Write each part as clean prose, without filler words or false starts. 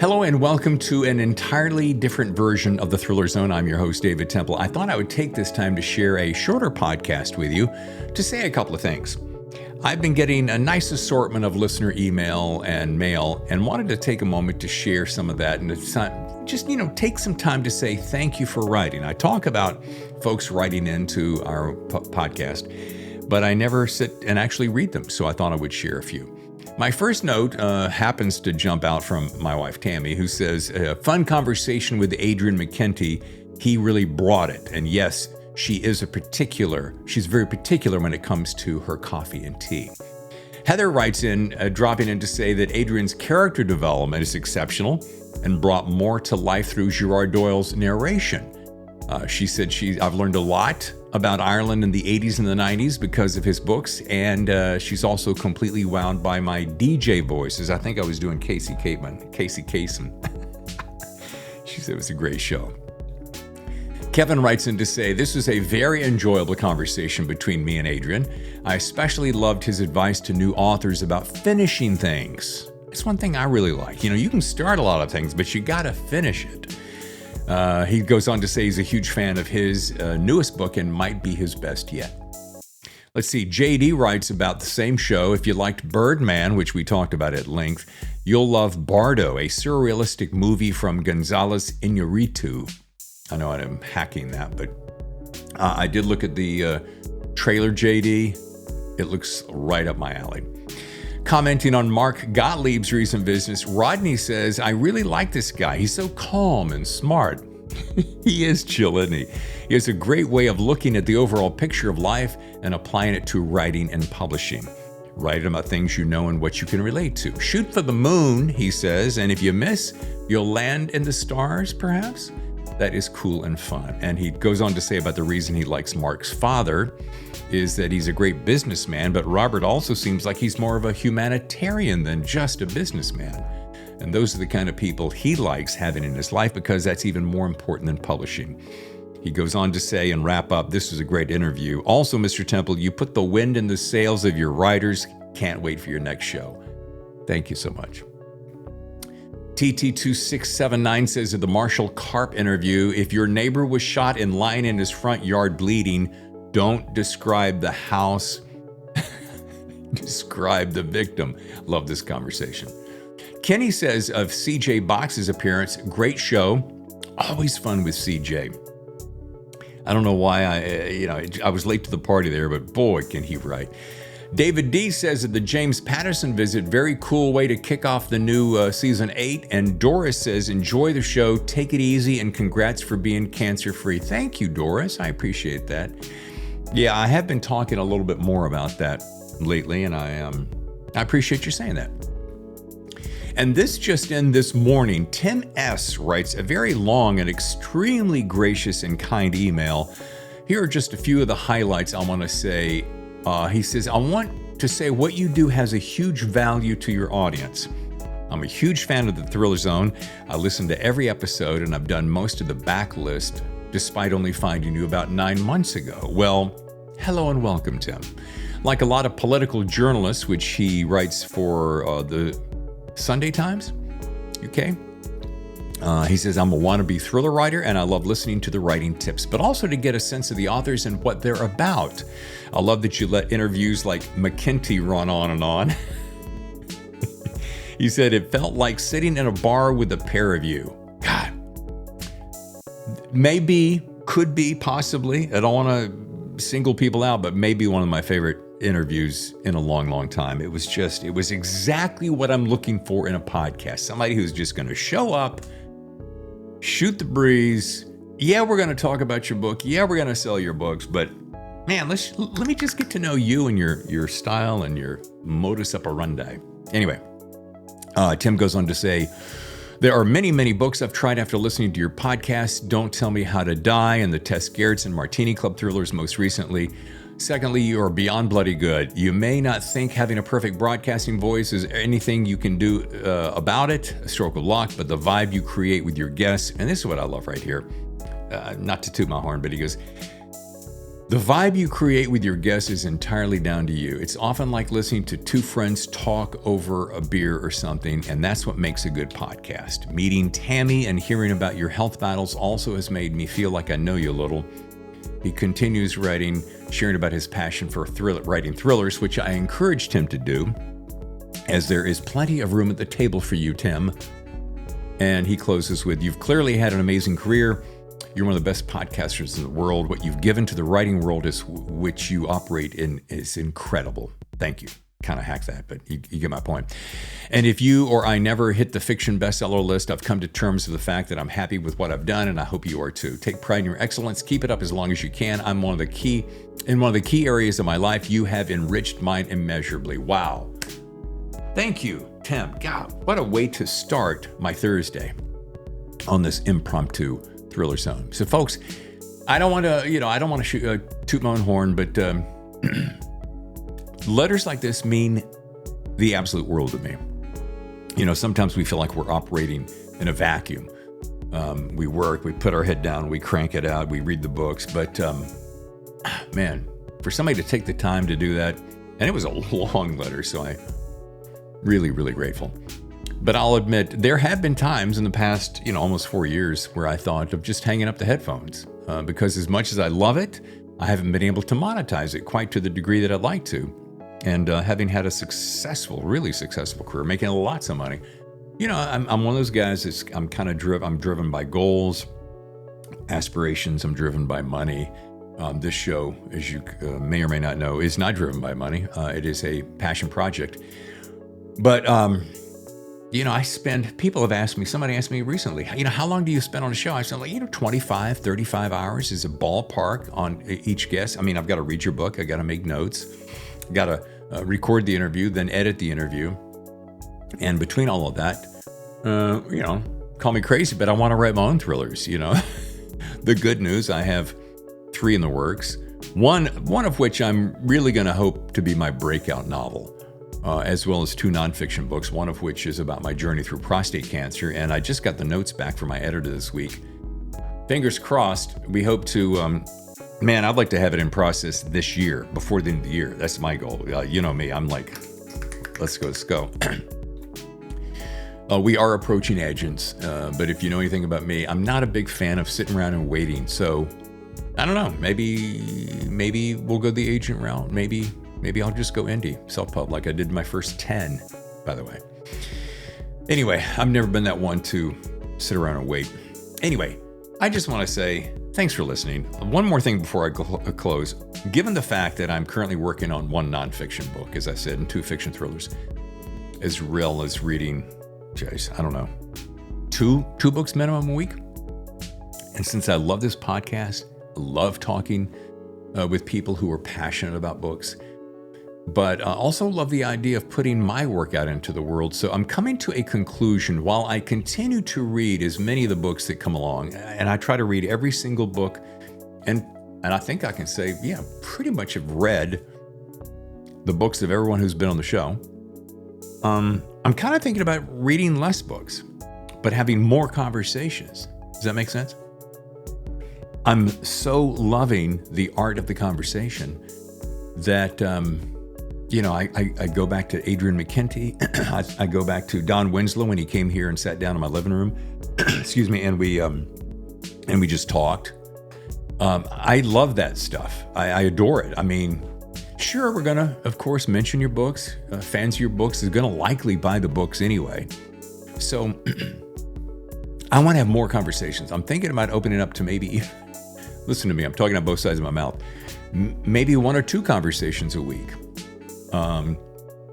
Hello and welcome to an entirely different version of the Thriller Zone. I'm your host, David Temple. I thought I would take this time to share a shorter podcast with you to say a couple of things. I've been getting a nice assortment of listener email and mail and wanted to take a moment to share some of that and just take some time to say thank you for writing. I talk about folks writing into our podcast, but I never sit and actually read them, so I thought I would share a few. My first note happens to jump out from my wife, Tammy, who says, fun conversation with Adrian McKinty. He really brought it. And yes, she's very particular when it comes to her coffee and tea. Heather writes in, dropping in to say that Adrian's character development is exceptional and brought more to life through Gerard Doyle's narration. She said, I've learned a lot about Ireland in the 80s and the 90s because of his books, and she's also completely wowed by my DJ voices. I think I was doing Casey Kasem. She said it was a great show. Kevin writes in to say, this was a very enjoyable conversation between me and Adrian. I especially loved his advice to new authors about finishing things. It's one thing I really like. You can start a lot of things, but you gotta finish it. He goes on to say he's a huge fan of his newest book and might be his best yet. Let's see, JD writes about the same show. If you liked Birdman, which we talked about at length, you'll love Bardo, a surrealistic movie from González Iñárritu. I know I'm hacking that, but I did look at the trailer, JD. It looks right up my alley. Commenting on Mark Gottlieb's recent business, Rodney says, I really like this guy. He's so calm and smart. He is chill, isn't he? He has a great way of looking at the overall picture of life and applying it to writing and publishing. Write about things you know and what you can relate to. Shoot for the moon, he says, and if you miss, you'll land in the stars, perhaps? That is cool and fun. And he goes on to say about the reason he likes Mark's father is that he's a great businessman, but Robert also seems like he's more of a humanitarian than just a businessman. And those are the kind of people he likes having in his life because that's even more important than publishing. He goes on to say and wrap up, this was a great interview. Also, Mr. Temple, you put the wind in the sails of your writers. Can't wait for your next show. Thank you so much. TT2679 says of the Marshall Karp interview, if your neighbor was shot and lying in his front yard bleeding, don't describe the house, describe the victim. Love this conversation. Kenny says of CJ Box's appearance, great show, always fun with CJ. I don't know why I was late to the party there, but boy, can he write. David D says that the James Patterson visit, very cool way to kick off the new season 8. And Doris says, enjoy the show, take it easy, and congrats for being cancer-free. Thank you, Doris. I appreciate that. Yeah, I have been talking a little bit more about that lately, and I appreciate you saying that. And this just in this morning, Tim S. writes a very long and extremely gracious and kind email. Here are just a few of the highlights I want to say. He says, I want to say what you do has a huge value to your audience. I'm a huge fan of the Thriller Zone. I listen to every episode, and I've done most of the backlist, despite only finding you about 9 months ago. Well, hello and welcome, Tim. Like a lot of political journalists, which he writes for the Sunday Times, UK. He says, I'm a wannabe thriller writer, and I love listening to the writing tips, but also to get a sense of the authors and what they're about. I love that you let interviews like McKinty run on and on. He said, it felt like sitting in a bar with the pair of you. God. Maybe, could be, possibly. I don't want to single people out, but maybe one of my favorite interviews in a long, long time. It was exactly what I'm looking for in a podcast. Somebody who's just going to show up, shoot the breeze. Yeah, we're going to talk about your book. Yeah, we're going to sell your books, but man, let me just get to know you and your style and your modus operandi. Anyway, Tim goes on to say, there are many, many books I've tried after listening to your podcast. Don't Tell Me How to Die and the Tess Gerritsen Martini Club thrillers most recently. Secondly, you are beyond bloody good. You may not think having a perfect broadcasting voice is anything you can do about it, a stroke of luck, but the vibe you create with your guests, and this is what I love right here, not to toot my horn, but he goes, The vibe you create with your guests is entirely down to you. It's often like listening to two friends talk over a beer or something, and that's what makes a good podcast. Meeting Tammy and hearing about your health battles also has made me feel like I know you a little. He continues writing, sharing about his passion for writing thrillers, which I encouraged him to do, as there is plenty of room at the table for you, Tim. And he closes with, "You've clearly had an amazing career. You're one of the best podcasters in the world. What you've given to the writing world, which you operate in, is incredible. Thank you." Kind of hack that, but you get my point. "And if you or I never hit the fiction bestseller list, I've come to terms with the fact that I'm happy with what I've done, and I hope you are too. Take pride in your excellence. Keep it up as long as you can. In one of the key areas of my life, you have enriched mine immeasurably." Wow. Thank you, Tim. God, what a way to start my Thursday on this impromptu Thriller Zone. So, folks, I don't want to toot my own horn, but letters like this mean the absolute world to me. Sometimes we feel like we're operating in a vacuum. We work, we put our head down, we crank it out, we read the books. But man, for somebody to take the time to do that, and it was a long letter, so I really, really grateful. But I'll admit, there have been times in the past, almost 4 years where I thought of just hanging up the headphones because as much as I love it, I haven't been able to monetize it quite to the degree that I'd like to. And having had a really successful career, making lots of money, I'm one of those guys I'm driven by goals, aspirations. I'm driven by money. This show, as you may or may not know, is not driven by money. It is a passion project. But, somebody asked me recently, how long do you spend on a show? I said, 25, 35 hours is a ballpark on each guest. I've got to read your book. I got to make notes. I got to record the interview, then edit the interview. And between all of that, call me crazy, but I want to write my own thrillers, The good news, I have 3 in the works. One of which I'm really going to hope to be my breakout novel. As well as 2 nonfiction books, one of which is about my journey through prostate cancer. And I just got the notes back from my editor this week. Fingers crossed, we hope to, I'd like to have it in process this year, before the end of the year. That's my goal. You know me, I'm like, let's go. We are approaching agents, but if you know anything about me, I'm not a big fan of sitting around and waiting. So, I don't know, maybe we'll go the agent route, Maybe I'll just go indie, self-pub, like I did my first 10, by the way. Anyway, I've never been that one to sit around and wait. Anyway, I just want to say thanks for listening. One more thing before I close. Given the fact that I'm currently working on 1 nonfiction book, as I said, and 2 fiction thrillers, as well as reading, two books minimum a week. And since I love this podcast, I love talking with people who are passionate about books, but also love the idea of putting my work out into the world. So I'm coming to a conclusion while I continue to read as many of the books that come along, and I try to read every single book, and I think I can say, pretty much have read the books of everyone who's been on the show. I'm kind of thinking about reading less books, but having more conversations. Does that make sense? I'm so loving the art of the conversation that, I go back to Adrian McKinty. I go back to Don Winslow when he came here and sat down in my living room. Excuse me, and we just talked. I love that stuff. I adore it. Sure, we're gonna, of course, mention your books. Fans of your books is gonna likely buy the books anyway. So I want to have more conversations. I'm thinking about opening up to maybe. Listen to me. I'm talking on both sides of my mouth. Maybe 1 or 2 conversations a week.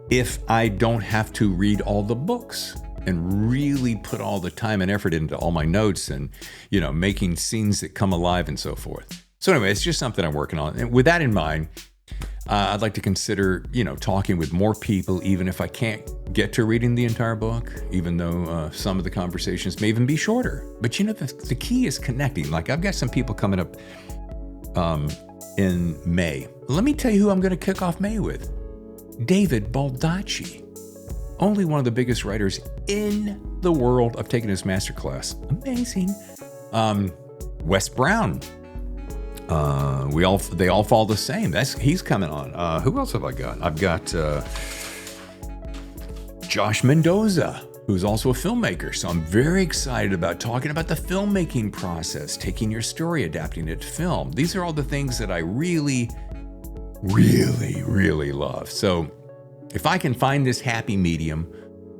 If I don't have to read all the books and really put all the time and effort into all my notes and, making scenes that come alive and so forth. So anyway, it's just something I'm working on. And with that in mind, I'd like to consider, talking with more people, even if I can't get to reading the entire book, even though some of the conversations may even be shorter. But, the key is connecting. Like I've got some people coming up in May. Let me tell you who I'm going to kick off May with. David Baldacci, only one of the biggest writers in the world. I've taken his masterclass. Amazing. Wes Brown, They all fall the same. He's coming on. Who else have I got? I've got Josh Mendoza, who's also a filmmaker. So I'm very excited about talking about the filmmaking process, taking your story, adapting it to film. These are all the things that I really, really, really love. So if I can find this happy medium,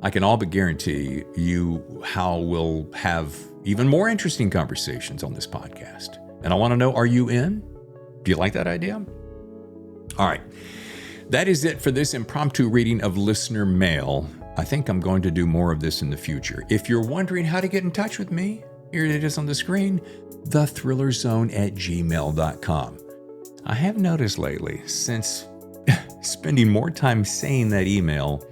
I can all but guarantee you how we'll have even more interesting conversations on this podcast. And I want to know, are you in? Do you like that idea? All right. That is it for this impromptu reading of listener mail. I think I'm going to do more of this in the future. If you're wondering how to get in touch with me, here it is on the screen, thethrillerzone@gmail.com. I have noticed lately, since spending more time saying that email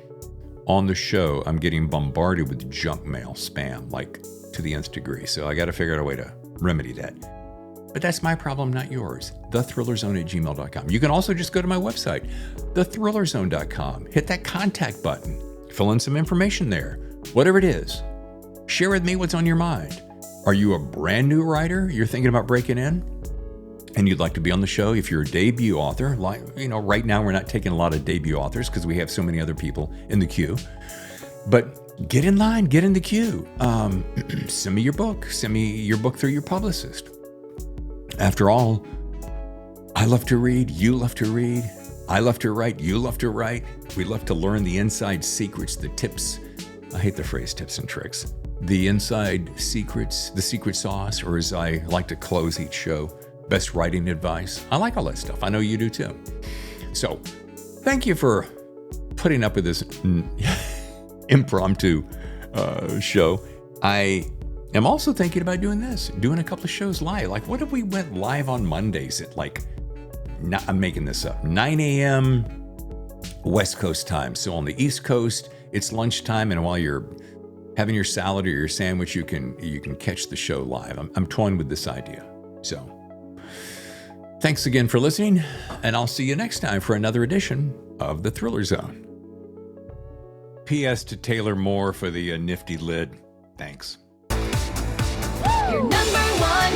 on the show, I'm getting bombarded with junk mail, spam, like to the nth degree. So I got to figure out a way to remedy that. But that's my problem, not yours. thethrillerzone@gmail.com. You can also just go to my website, thethrillerzone.com. Hit that contact button. Fill in some information there. Whatever it is, share with me what's on your mind. Are you a brand new writer you're thinking about breaking in and you'd like to be on the show? If you're a debut author, like, right now we're not taking a lot of debut authors because we have so many other people in the queue. But get in line, get in the queue. Send me your book. Send me your book through your publicist. After all, I love to read, you love to read, I love to write, you love to write. We love to learn the inside secrets, the tips. I hate the phrase tips and tricks. The inside secrets, the secret sauce, or as I like to close each show, best writing advice. I like all that stuff. I know you do too. So thank you for putting up with this impromptu show. I am also thinking about doing a couple of shows live. Like, what if we went live on Mondays at I'm making this up, 9 a.m. West Coast time. So on the East Coast, it's lunchtime, and while you're having your salad or your sandwich, you can catch the show live. I'm toying with this idea. So thanks again for listening, and I'll see you next time for another edition of The Thriller Zone. P.S. to Taylor Moore for the nifty lid. Thanks. Your number one